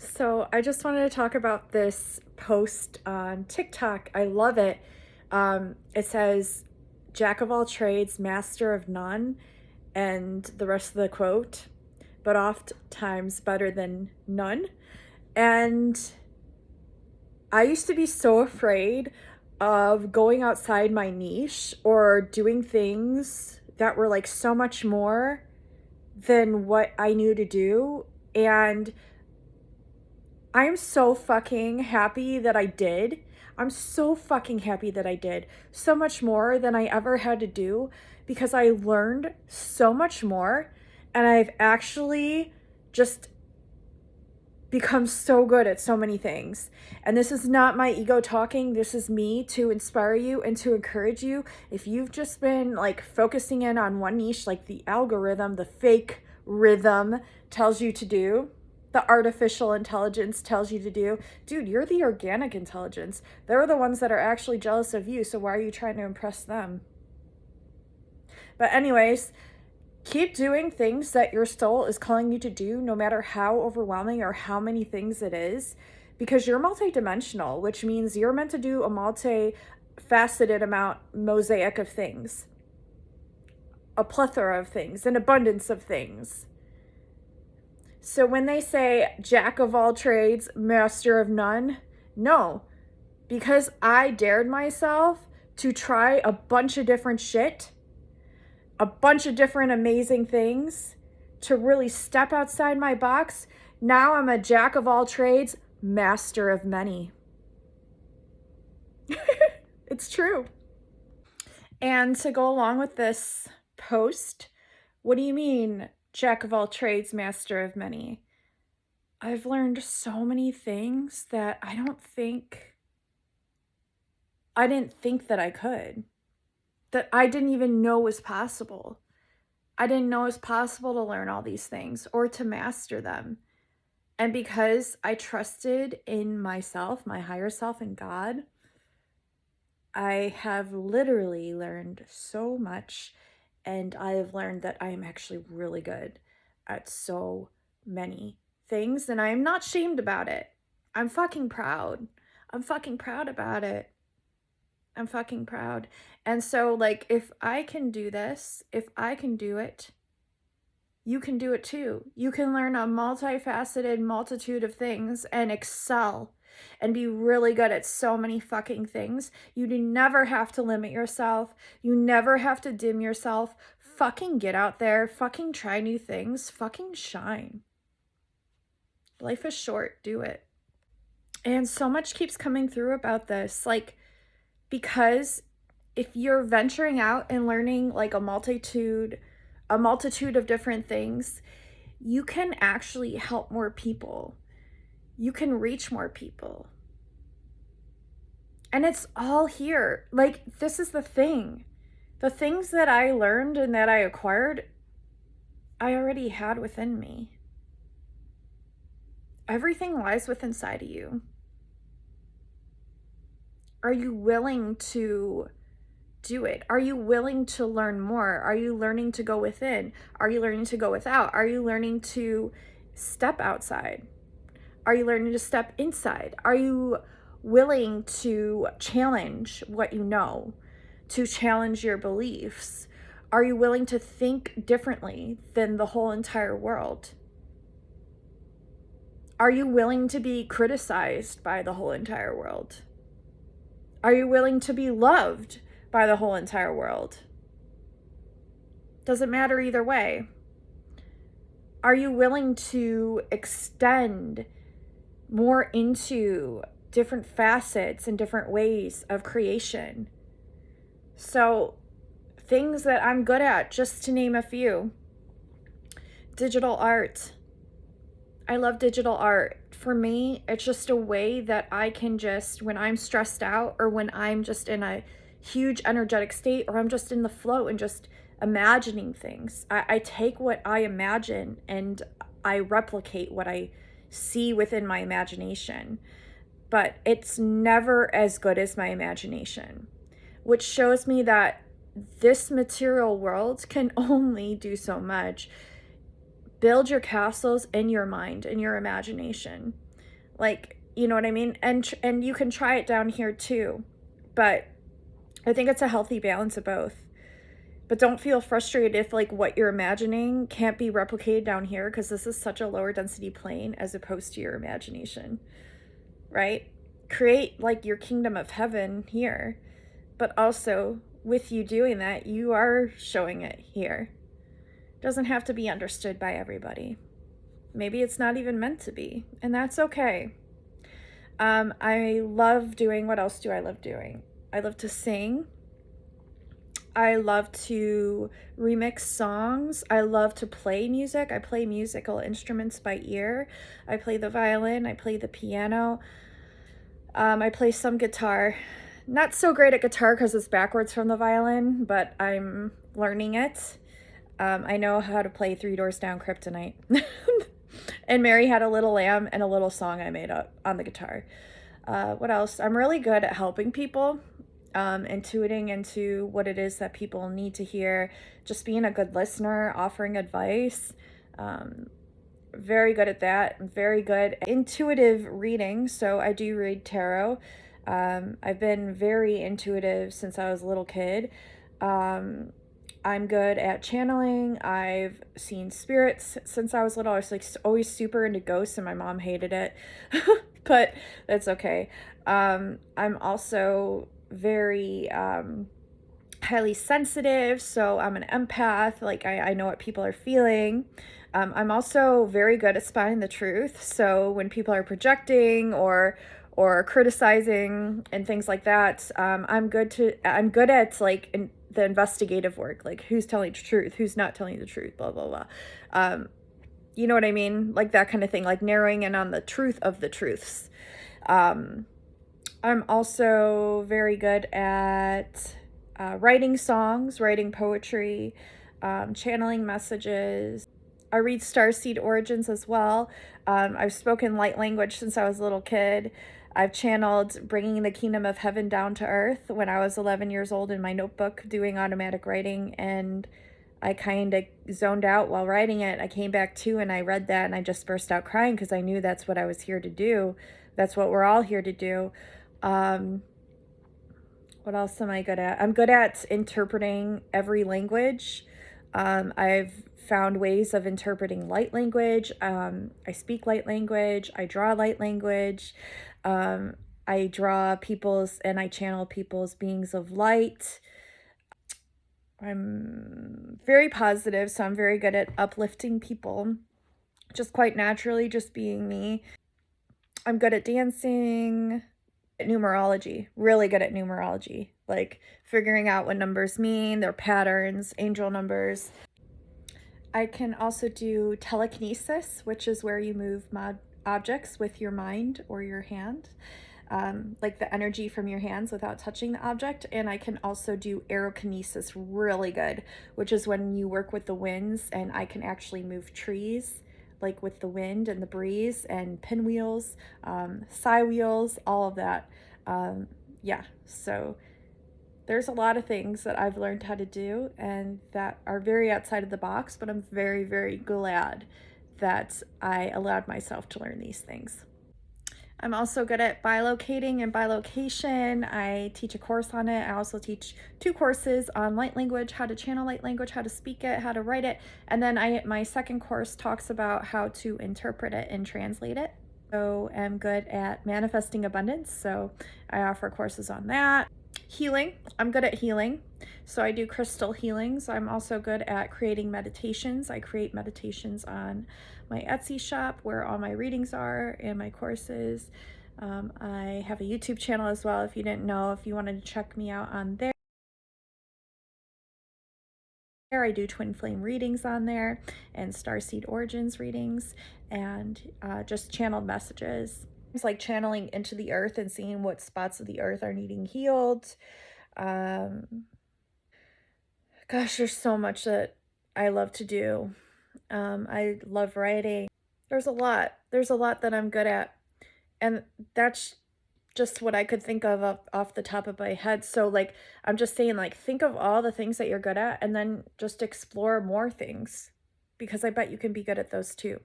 So I just wanted to talk about this post on TikTok. I love it. It says, Jack of all trades, master of none, and the rest of the quote, but oft times better than none. And I used to be so afraid of going outside my niche or doing things that were like so much more than what I knew to do. And I'm so fucking happy that I did. I'm so fucking happy that I did so much more than I ever had to do because I learned so much more and I've actually just become so good at so many things. And this is not my ego talking. This is me to inspire you and to encourage you. If you've just been like focusing in on one niche, like the algorithm, the fake rhythm tells you to do, the artificial intelligence tells you to do, dude, you're the organic intelligence. They're the ones that are actually jealous of you. So why are you trying to impress them? But anyways, keep doing things that your soul is calling you to do, no matter how overwhelming or how many things it is, because you're multidimensional, which means you're meant to do a multifaceted mosaic of things, a plethora of things, an abundance of things. So when they say jack of all trades, master of none, no, because I dared myself to try a bunch of different shit, a bunch of different amazing things, to really step outside my box. Now I'm a jack of all trades, master of many. It's true. And to go along with this post, what do you mean, jack of all trades, master of many? I've learned so many things that I didn't think that I could, that I didn't even know was possible. I didn't know it was possible to learn all these things or to master them. And because I trusted in myself, my higher self, and God, I have literally learned so much. And I have learned that I am actually really good at so many things. And I am not shamed about it. I'm fucking proud. I'm fucking proud about it. I'm fucking proud. And so, like, if I can do this, if I can do it, you can do it too. You can learn a multifaceted multitude of things and excel and be really good at so many fucking things. You do never have to limit yourself. You never have to dim yourself. Fucking get out there. Fucking try new things. Fucking shine. Life is short. Do it. And so much keeps coming through about this. Like, because if you're venturing out and learning like a multitude of different things, you can actually help more people. You can reach more people. And it's all here. Like, this is the thing. The things that I learned and that I acquired, I already had within me. Everything lies within inside of you. Are you willing to do it? Are you willing to learn more? Are you learning to go within? Are you learning to go without? Are you learning to step outside? Are you learning to step inside? Are you willing to challenge what you know, to challenge your beliefs? Are you willing to think differently than the whole entire world? Are you willing to be criticized by the whole entire world? Are you willing to be loved by the whole entire world? Doesn't matter either way. Are you willing to extend more into different facets and different ways of creation? So, things that I'm good at, just to name a few: digital art. I love digital art. For me, it's just a way that I can just, when I'm stressed out or when I'm just in a huge energetic state or I'm just in the flow and just imagining things, I take what I imagine and I replicate what I see within my imagination. But it's never as good as my imagination, which shows me that this material world can only do so much. Build your castles in your mind, in your imagination. Like, you know what I mean? And you can try it down here too. But I think it's a healthy balance of both. But don't feel frustrated if like what you're imagining can't be replicated down here, because this is such a lower density plane as opposed to your imagination, right? Create like your kingdom of heaven here, but also with you doing that, you are showing it here. It doesn't have to be understood by everybody. Maybe it's not even meant to be, and that's okay. I love doing, what else do I love doing? I love to sing. I love to remix songs. I love to play music. I play musical instruments by ear. I play the violin. I play the piano. I play some guitar. Not so great at guitar because it's backwards from the violin, but I'm learning it. I know how to play Three Doors Down Kryptonite. And Mary Had a Little Lamb and a little song I made up on the guitar. What else? I'm really good at helping people, intuiting into what it is that people need to hear, just being a good listener, offering advice. Very good at that. I'm very good at intuitive reading. So I do read tarot. I've been very intuitive since I was a little kid. I'm good at channeling. I've seen spirits since I was little. I was like always super into ghosts, and my mom hated it, but that's okay. I'm also very highly sensitive, so I'm an empath. Like I know what people are feeling. I'm also very good at spotting the truth. So when people are projecting or criticizing and things like that, I'm good at like the investigative work, like who's telling the truth, who's not telling the truth, blah blah blah. You know what I mean? Like that kind of thing, like narrowing in on the truth of the truths. I'm also very good at writing songs, writing poetry, channeling messages. I read Starseed Origins as well. I've spoken light language since I was a little kid. I've channeled Bringing the Kingdom of Heaven Down to Earth when I was 11 years old in my notebook doing automatic writing, and I kind of zoned out while writing it. I came back to and I read that and I just burst out crying because I knew that's what I was here to do. That's what we're all here to do. What else am I good at? I'm good at interpreting every language. I've found ways of interpreting light language. I speak light language. I draw light language. I draw people's and I channel people's beings of light. I'm very positive, so I'm very good at uplifting people, just quite naturally, just being me. I'm good at dancing. At numerology, really good at numerology, like figuring out what numbers mean, their patterns, angel numbers. I can also do telekinesis, which is where you move objects with your mind or your hand, like the energy from your hands without touching the object. And I can also do aerokinesis really good, which is when you work with the winds, and I can actually move trees like with the wind and the breeze, and pinwheels, psi wheels, all of that. Yeah, so there's a lot of things that I've learned how to do and that are very outside of the box, but I'm very, very glad that I allowed myself to learn these things. I'm also good at bilocating and bilocation. I teach a course on it. I also teach 2 courses on light language, how to channel light language, how to speak it, how to write it. And then my second course talks about how to interpret it and translate it. So I'm good at manifesting abundance. So I offer courses on that. Healing. I'm good at healing. So I do crystal healings. I'm also good at creating meditations. I create meditations on my Etsy shop where all my readings are and my courses. I have a YouTube channel as well, if you didn't know. If you wanted to check me out on there, I do twin flame readings on there and Starseed Origins readings, and just channeled messages. It's like channeling into the earth and seeing what spots of the earth are needing healed. Gosh, there's so much that I love to do. I love writing. There's a lot. There's a lot that I'm good at. And that's just what I could think of off the top of my head. So like, I'm just saying, like, think of all the things that you're good at and then just explore more things, because I bet you can be good at those too.